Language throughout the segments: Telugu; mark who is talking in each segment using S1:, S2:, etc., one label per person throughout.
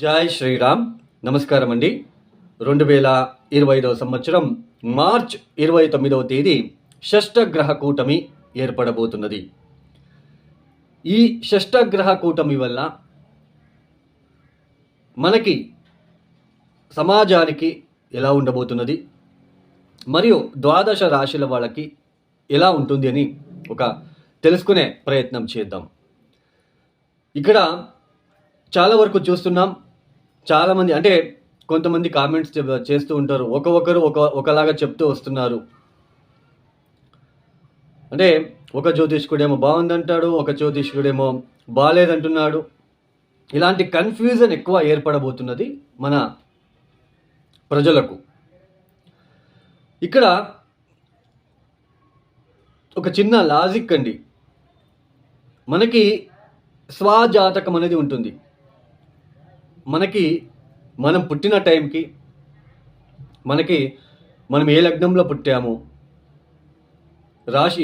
S1: జై శ్రీరామ్. నమస్కారం అండి. 2025 సంవత్సరం మార్చ్ 29వ తేదీ షష్టగ్రహ కూటమి ఏర్పడబోతున్నది. ఈ షష్టగ్రహ కూటమి వల్ల మనకి సమాజానికి ఎలా ఉండబోతున్నది, మరియు ద్వాదశ రాశుల వాళ్ళకి ఎలా ఉంటుంది అని ఒక తెలుసుకునే ప్రయత్నం చేద్దాం. ఇక్కడ చాలా వరకు చూస్తున్నాం, చాలామంది అంటే కొంతమంది కామెంట్స్ చేస్తూ ఉంటారు, ఒకరు ఒకలాగా చెప్తూ వస్తున్నారు. అంటే ఒక జ్యోతిష్కుడేమో బాగుందంటాడు, ఒక జ్యోతిష్కుడేమో బాగాలేదంటున్నాడు. ఇలాంటి కన్ఫ్యూజన్ ఎక్కువ ఏర్పడబోతున్నది మన ప్రజలకు. ఇక్కడ ఒక చిన్న లాజిక్ అండి. మనకి స్వజాతకం అనేది ఉంటుంది. మనం పుట్టిన టైంకి మనం ఏ లగ్నంలో పుట్టాము,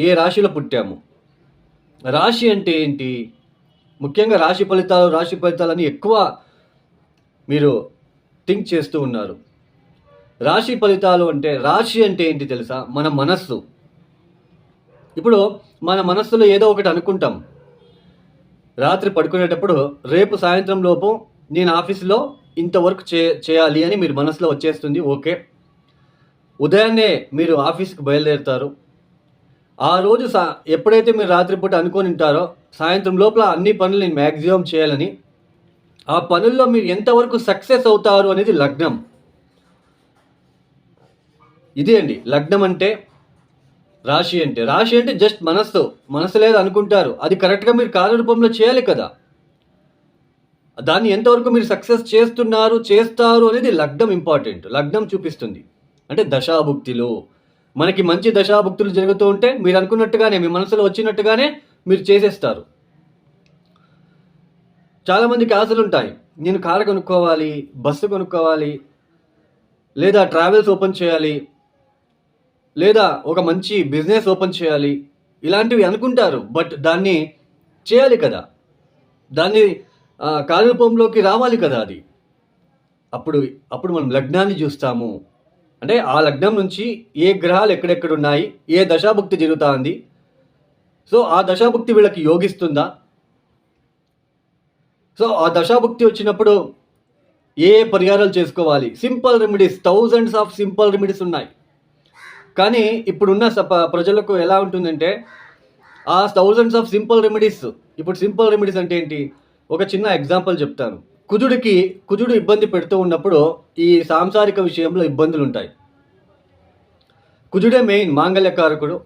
S1: ఏ రాశిలో పుట్టాము, రాశి అంటే ఏంటి, ముఖ్యంగా రాశి ఫలితాలని ఎక్కువ మీరు థింక్ చేస్తూ ఉన్నారు. రాశి ఫలితాలు అంటే, రాశి అంటే ఏంటి తెలుసా? మన మనస్సు. ఇప్పుడు మన మనస్సులో ఏదో ఒకటి అనుకుంటాం. రాత్రి పడుకునేటప్పుడు రేపు సాయంత్రం లోపు నేను ఆఫీస్లో ఇంతవరకు చేయాలి అని మీరు మనసులో వచ్చేస్తుంది. ఓకే, ఉదయాన్నే మీరు ఆఫీస్కి బయలుదేరుతారు. ఆ రోజు ఎప్పుడైతే మీరు రాత్రిపూట అనుకొని ఉంటారో సాయంత్రం లోపల అన్ని పనులు నేను మ్యాక్సిమం చేయాలని, ఆ పనుల్లో మీరు ఎంతవరకు సక్సెస్ అవుతారు అనేది లగ్నం. ఇదే అండి లగ్నం అంటే. రాశి అంటే జస్ట్ మనస్సు లేదు అనుకుంటారు, అది కరెక్ట్గా మీరు కార్యరూపంలో చేయాలి కదా. దాన్ని ఎంతవరకు మీరు సక్సెస్ చేస్తారు అనేది లగ్నం ఇంపార్టెంట్. లగ్నం చూపిస్తుంది. అంటే దశాభుక్తిలో మనకి మంచి దశాభుక్తులు జరుగుతూ ఉంటే మీరు అనుకున్నట్టుగానే, మీ మనసులో వచ్చినట్టుగానే మీరు చేసేస్తారు. చాలామందికి ఆశలు ఉంటాయి, నేను కారు కొనుక్కోవాలి, బస్సు కొనుక్కోవాలి, లేదా ట్రావెల్స్ ఓపెన్ చేయాలి, లేదా ఒక మంచి బిజినెస్ ఓపెన్ చేయాలి, ఇలాంటివి అనుకుంటారు. బట్ దాన్ని చేయాలి కదా, దాన్ని కార్యరూపంలోకి రావాలి కదా. అది అప్పుడు మనం లగ్నాన్ని చూస్తాము. అంటే ఆ లగ్నం నుంచి ఏ గ్రహాలు ఎక్కడెక్కడ ఉన్నాయి, ఏ దశాభుక్తి జరుగుతూ ఉంది, సో ఆ దశాభుక్తి వీళ్ళకి యోగిస్తుందా, సో ఆ దశాభుక్తి వచ్చినప్పుడు ఏ పరిహారాలు చేసుకోవాలి. Simple remedies, thousands of simple remedies ఉన్నాయి. కానీ ఇప్పుడున్న ప్రజలకు ఎలా ఉంటుందంటే, ఆ థౌజండ్స్ ఆఫ్ సింపుల్ రెమెడీస్, ఇప్పుడు సింపుల్ రెమెడీస్ అంటే ఏంటి? ఒక చిన్న ఎగ్జాంపుల్ చెప్తాను. కుజుడు ఇబ్బంది పెడుతూ ఉన్నప్పుడు ఈ సాంసారిక విషయంలో ఇబ్బందులు ఉంటాయి. కుజుడే మెయిన్ మాంగళ్యకారకుడు.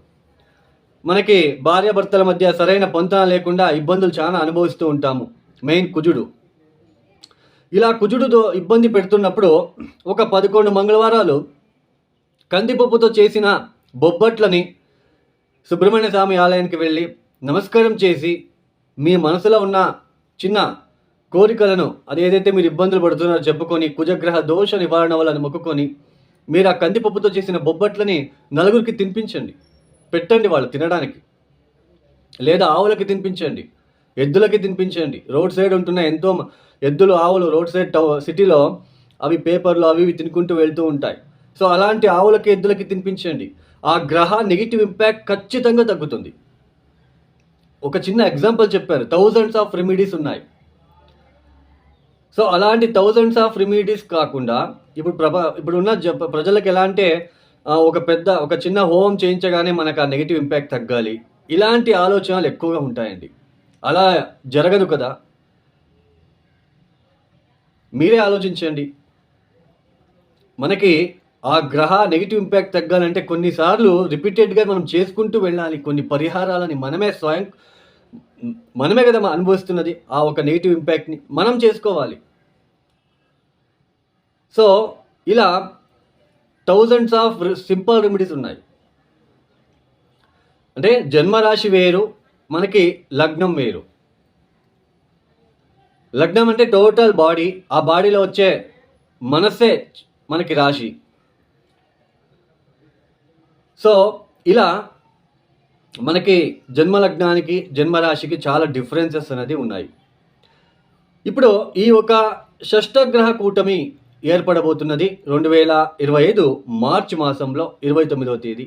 S1: మనకి భార్యాభర్తల మధ్య సరైన పొంతన లేకుండా ఇబ్బందులు చాలా అనుభవిస్తూ ఉంటాము. మెయిన్ కుజుడు. ఇలా కుజుడుతో ఇబ్బంది పెడుతున్నప్పుడు ఒక 11 మంగళవారాలు కందిపప్పుతో చేసిన బొబ్బట్లని సుబ్రహ్మణ్య స్వామి ఆలయానికి వెళ్ళి నమస్కారం చేసి, మీ మనసులో ఉన్న చిన్న కోరికలను, అదేదైతే మీరు ఇబ్బందులు పడుతున్నారో చెప్పుకొని, కుజగ్రహ దోష నివారణ వల్ల మొక్కుకొని, మీరు ఆ కందిపప్పుతో చేసిన బొబ్బట్లని నలుగురికి తినిపించండి, పెట్టండి వాళ్ళు తినడానికి. లేదా ఆవులకి తినిపించండి, ఎద్దులకి తినిపించండి. రోడ్ సైడ్ ఉంటున్న ఎంతో ఎద్దులు, ఆవులు రోడ్ సైడ్ సిటీలో అవి పేపర్లు అవి తినుకుంటూ వెళ్తూ ఉంటాయి. సో అలాంటి ఆవులకి, ఎద్దులకి తినిపించండి. ఆ గ్రహ నెగిటివ్ ఇంపాక్ట్ ఖచ్చితంగా తగ్గుతుంది. ఒక చిన్న ఎగ్జాంపుల్ చెప్పారు, థౌజండ్స్ ఆఫ్ రెమెడీస్ ఉన్నాయి. సో అలాంటి థౌజండ్స్ ఆఫ్ రెమెడీస్ కాకుండా ఇప్పుడున్న ప్రజలకు ఎలా అంటే, ఒక చిన్న హోమం చేయించగానే మనకు ఆ నెగిటివ్ ఇంపాక్ట్ తగ్గాలి, ఇలాంటి ఆలోచనలు ఎక్కువగా ఉంటాయండి. అలా జరగదు కదా. మీరే ఆలోచించండి. మనకి ఆ గ్రహ నెగిటివ్ ఇంపాక్ట్ తగ్గాలంటే కొన్నిసార్లు రిపీటెడ్గా మనం చేసుకుంటూ వెళ్ళాలి. కొన్ని పరిహారాలని మనమే కదా అనుభవిస్తున్నది. ఆ ఒక నెగిటివ్ ఇంపాక్ట్ని మనం చేసుకోవాలి. సో ఇలా థౌజండ్స్ ఆఫ్ సింపుల్ రెమెడీస్ ఉన్నాయి. అంటే జన్మరాశి వేరు, మనకి లగ్నం వేరు. లగ్నం అంటే టోటల్ బాడీ, ఆ బాడీలో వచ్చే మనస్సే మనకి రాశి. సో ఇలా మనకి జన్మలగ్నానికి, జన్మరాశికి చాలా డిఫరెన్సెస్ అనేది ఉన్నాయి. ఇప్పుడు ఈ ఒక షష్టగ్రహ కూటమి ఏర్పడబోతున్నది 2025 మార్చి మాసంలో 29వ తేదీ.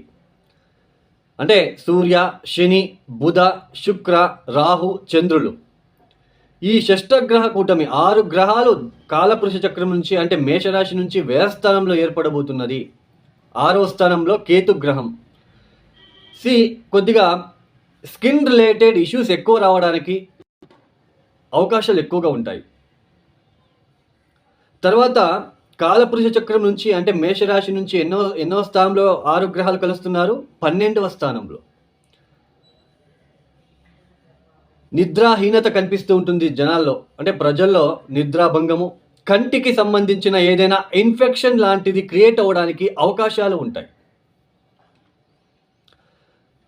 S1: అంటే సూర్య, శని, బుధ, శుక్ర, రాహు, చంద్రులు, ఈ షష్టగ్రహ కూటమి 6 గ్రహాలు కాలపురుష చక్రం నుంచి అంటే మేషరాశి నుంచి వ్యయస్థానంలో ఏర్పడబోతున్నది. 6వ స్థానంలో కేతు గ్రహం. కొద్దిగా స్కిన్ రిలేటెడ్ ఇష్యూస్ ఎక్కువ రావడానికి అవకాశాలు ఎక్కువగా ఉంటాయి. తర్వాత కాలపురుష చక్రం నుంచి అంటే మేషరాశి నుంచి ఎన్నో స్థానంలో 6 గ్రహాలు కలుస్తున్నారు? 12వ స్థానంలో. నిద్రాహీనత కనిపిస్తూ ఉంటుంది జనాల్లో, అంటే ప్రజల్లో నిద్రాభంగము, కంటికి సంబంధించిన ఏదైనా ఇన్ఫెక్షన్ లాంటిది క్రియేట్ అవ్వడానికి అవకాశాలు ఉంటాయి.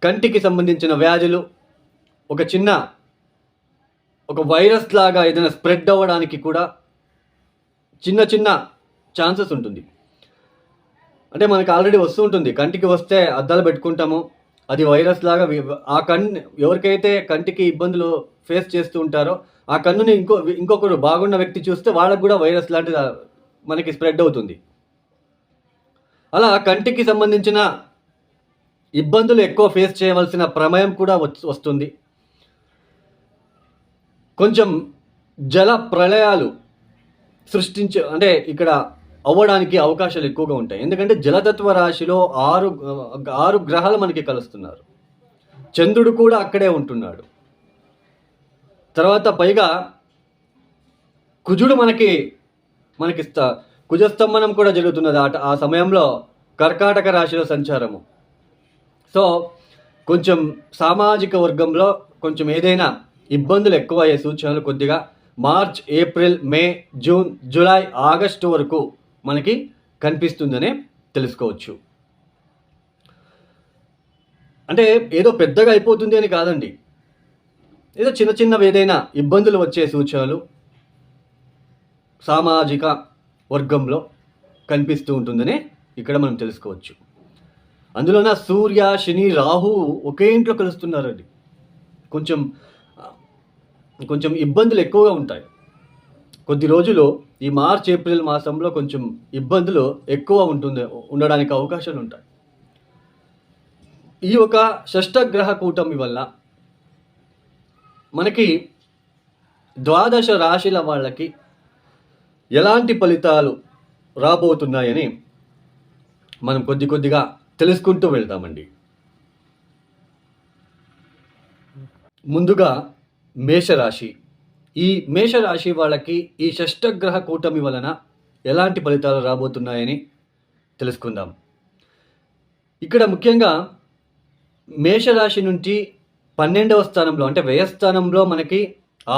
S1: కంటికి సంబంధించిన వ్యాధులు, ఒక వైరస్ లాగా ఏదైనా స్ప్రెడ్ అవ్వడానికి కూడా చిన్న ఛాన్సెస్ ఉంటుంది. అంటే మనకు ఆల్రెడీ వస్తూ ఉంటుంది, కంటికి వస్తే అద్దాలు పెట్టుకుంటాము, అది వైరస్ లాగా ఆ కన్ను ఎవరికైతే కంటికి ఇబ్బందులు ఫేస్ చేస్తూ ఉంటారో ఆ కన్నుని ఇంకొకరు బాగున్న వ్యక్తి చూస్తే వాళ్ళకు కూడా వైరస్ లాంటిది మనకి స్ప్రెడ్ అవుతుంది. అలా కంటికి సంబంధించిన ఇబ్బందులు ఎక్కువ ఫేస్ చేయవలసిన ప్రమేయం కూడా వస్తుంది. కొంచెం జల ప్రళయాలు అంటే ఇక్కడ అవ్వడానికి అవకాశాలు ఎక్కువగా ఉంటాయి. ఎందుకంటే జలతత్వ రాశిలో 6 గ్రహాలు మనకి కలుస్తున్నారు. చంద్రుడు కూడా అక్కడే ఉంటున్నాడు. తర్వాత పైగా కుజుడు మనకి కుజస్తంభనం కూడా జరుగుతున్నది ఆ సమయంలో కర్కాటక రాశిలో సంచారము. సో కొంచెం సామాజిక వర్గంలో కొంచెం ఏదైనా ఇబ్బందులు ఎక్కువ అయ్యే సూచనలు కొద్దిగా మార్చ్, ఏప్రిల్, మే, జూన్, జూలై, ఆగస్టు వరకు మనకి కనిపిస్తుందనే తెలుసుకోవచ్చు. అంటే ఏదో పెద్దగా అయిపోతుంది అని కాదండి, ఏదో చిన్నవి ఏదైనా ఇబ్బందులు వచ్చే సూచనలు సామాజిక వర్గంలో కనిపిస్తూ ఉంటుందనే ఇక్కడ మనం తెలుసుకోవచ్చు. అందులోన సూర్య, శని, రాహు ఒకే ఇంట్లో కలుస్తున్నారండి. కొంచెం ఇబ్బందులు ఎక్కువగా ఉంటాయి. కొద్ది రోజులు ఈ మార్చ్, ఏప్రిల్ మాసంలో కొంచెం ఇబ్బందులు ఎక్కువ ఉండడానికి అవకాశాలు ఉంటాయి. ఈ ఒక షష్టగ్రహ కూటమి వల్ల మనకి 12 రాశుల వాళ్ళకి ఎలాంటి ఫలితాలు రాబోతున్నాయని మనం కొద్దిగా తెలుసుకుంటూ వెళ్తామండి. ముందుగా మేషరాశి. ఈ మేషరాశి వాళ్ళకి ఈ షష్టగ్రహ కూటమి వలన ఎలాంటి ఫలితాలు రాబోతున్నాయని తెలుసుకుందాం. ఇక్కడ ముఖ్యంగా మేషరాశి నుంచి 12వ స్థానంలో అంటే వ్యయస్థానంలో మనకి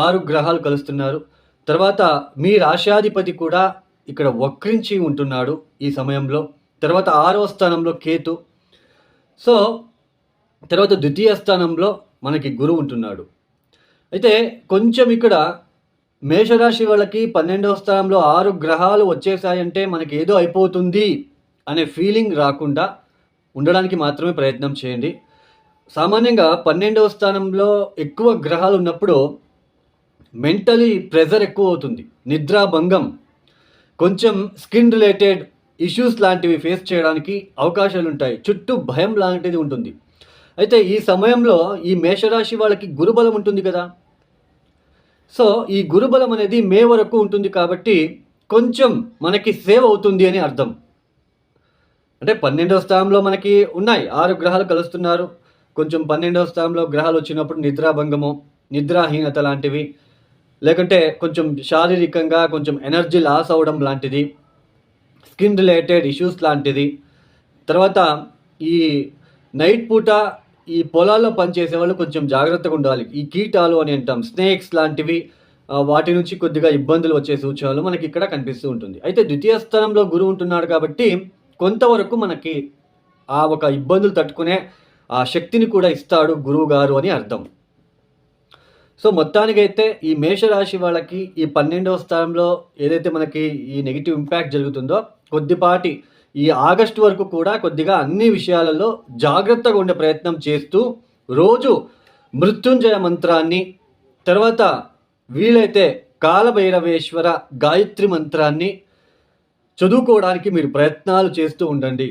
S1: 6 గ్రహాలు కలుస్తున్నారు. తర్వాత మీ రాశ్యాధిపతి కూడా ఇక్కడ వక్రించి ఉంటున్నాడు ఈ సమయంలో. తర్వాత 6వ స్థానంలో కేతు. సో తర్వాత ద్వితీయ స్థానంలో మనకి గురువు ఉంటున్నాడు. అయితే కొంచెం ఇక్కడ మేషరాశి వాళ్ళకి 12వ స్థానంలో 6 గ్రహాలు వచ్చేసాయంటే మనకి ఏదో అయిపోతుంది అనే ఫీలింగ్ రాకుండా ఉండడానికి మాత్రమే ప్రయత్నం చేయండి. సామాన్యంగా 12వ స్థానంలో ఎక్కువ గ్రహాలు ఉన్నప్పుడు మెంటలీ ప్రెజర్ ఎక్కువ అవుతుంది, నిద్రాభంగం, కొంచెం స్కిన్ రిలేటెడ్ ఇష్యూస్ లాంటివి ఫేస్ చేయడానికి అవకాశాలు ఉంటాయి, చుట్టూ భయం లాంటిది ఉంటుంది. అయితే ఈ సమయంలో ఈ మేషరాశి వాళ్ళకి గురుబలం ఉంటుంది కదా. సో ఈ గురుబలం అనేది మే వరకు ఉంటుంది కాబట్టి కొంచెం మనకి సేవ్ అవుతుంది అని అర్థం. అంటే 12వ స్థానంలో మనకి ఉన్నాయి 6 గ్రహాలు కలుస్తున్నారు. కొంచెం 12వ స్థానంలో గ్రహాలు వచ్చినప్పుడు నిద్రాభంగము, నిద్రాహీనత లాంటివి, లేకుంటే కొంచెం శారీరకంగా కొంచెం ఎనర్జీ లాస్ అవ్వడం లాంటిది, స్కిన్ రిలేటెడ్ ఇష్యూస్ లాంటిది. తర్వాత ఈ నైట్ పూట ఈ పొలాల్లో పనిచేసే వాళ్ళు కొంచెం జాగ్రత్తగా ఉండాలి. ఈ కీటాలు అని అంటాం, స్నేక్స్ లాంటివి, వాటి నుంచి కొద్దిగా ఇబ్బందులు వచ్చే సూచనలు మనకి ఇక్కడ కనిపిస్తూ ఉంటుంది. అయితే ద్వితీయ స్థానంలో గురువు ఉంటున్నాడు కాబట్టి కొంతవరకు మనకి ఆ ఒక ఇబ్బందులు తట్టుకునే ఆ శక్తిని కూడా ఇస్తాడు గురువు గారు అని అర్థం. సో మొత్తానికైతే ఈ మేషరాశి వాళ్ళకి ఈ 12వ స్థానంలో ఏదైతే మనకి ఈ నెగిటివ్ ఇంపాక్ట్ జరుగుతుందో కొద్దిపాటి ఈ ఆగస్టు వరకు కూడా కొద్దిగా అన్ని విషయాలలో జాగ్రత్తగా ఉండే ప్రయత్నం చేస్తూ రోజు మృత్యుంజయ మంత్రాన్ని, తర్వాత వీలైతే కాలభైరవేశ్వర గాయత్రి మంత్రాన్ని చదువుకోవడానికి మీరు ప్రయత్నాలు చేస్తూ ఉండండి.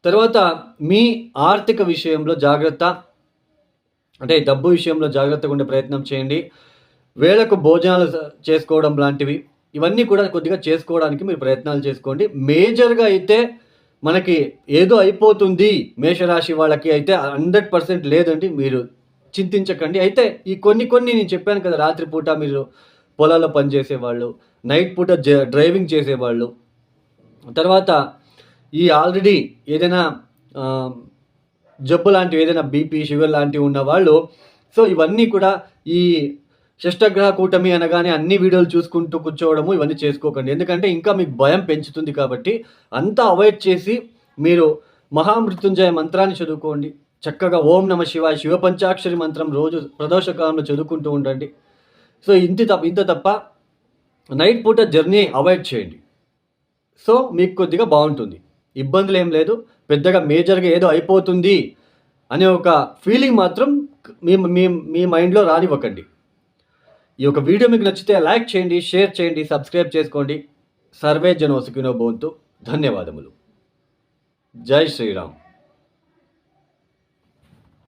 S1: తర్వాత మీ ఆర్థిక విషయంలో జాగ్రత్త, అంటే డబ్బు విషయంలో జాగ్రత్తగా ఉండే ప్రయత్నం చేయండి. వేళకు భోజనాలు చేసుకోవడం లాంటివి ఇవన్నీ కూడా కొద్దిగా చేసుకోవడానికి మీరు ప్రయత్నాలు చేసుకోండి. మేజర్గా అయితే మనకి ఏదో అయిపోతుంది మేషరాశి వాళ్ళకి అయితే 100% లేదండి, మీరు చింతించకండి. అయితే ఈ కొన్ని నేను చెప్పాను కదా, రాత్రిపూట మీరు పొలాల్లో పనిచేసేవాళ్ళు, నైట్ పూట డ్రైవింగ్ చేసేవాళ్ళు, తర్వాత ఈ ఆల్రెడీ ఏదైనా జబ్బు లాంటివి, ఏదైనా బీపీ షుగర్ లాంటివి ఉన్నవాళ్ళు, సో ఇవన్నీ కూడా ఈ షష్టగ్రహ కూటమి అనగానే అన్ని వీడియోలు చూసుకుంటూ కూర్చోవడము ఇవన్నీ చేసుకోకండి. ఎందుకంటే ఇంకా మీకు భయం పెంచుతుంది. కాబట్టి అంతా అవాయిడ్ చేసి మీరు మహామృత్యుంజయ మంత్రాన్ని చదువుకోండి. చక్కగా ఓం నమ శివాయ శివ పంచాక్షరి మంత్రం రోజు ప్రదోష కాలంలో చదువుకుంటూ ఉండండి. సో ఇంత తప్ప నైట్ పూట జర్నీ అవాయిడ్ చేయండి. సో మీకు కొద్దిగా బాగుంటుంది, ఇబ్బందులు ఏం లేదు. పెద్దగా మేజర్గా ఏదో అయిపోతుంది అనే ఒక ఫీలింగ్ మాత్రం మీ మైండ్లో రానివ్వకండి. ఈ యొక్క వీడియో మీకు నచ్చితే లైక్ చేయండి, షేర్ చేయండి, సబ్స్క్రైబ్ చేసుకోండి. సర్వే జనో సుఖినో భవంతు. ధన్యవాదములు. జై శ్రీరామ్.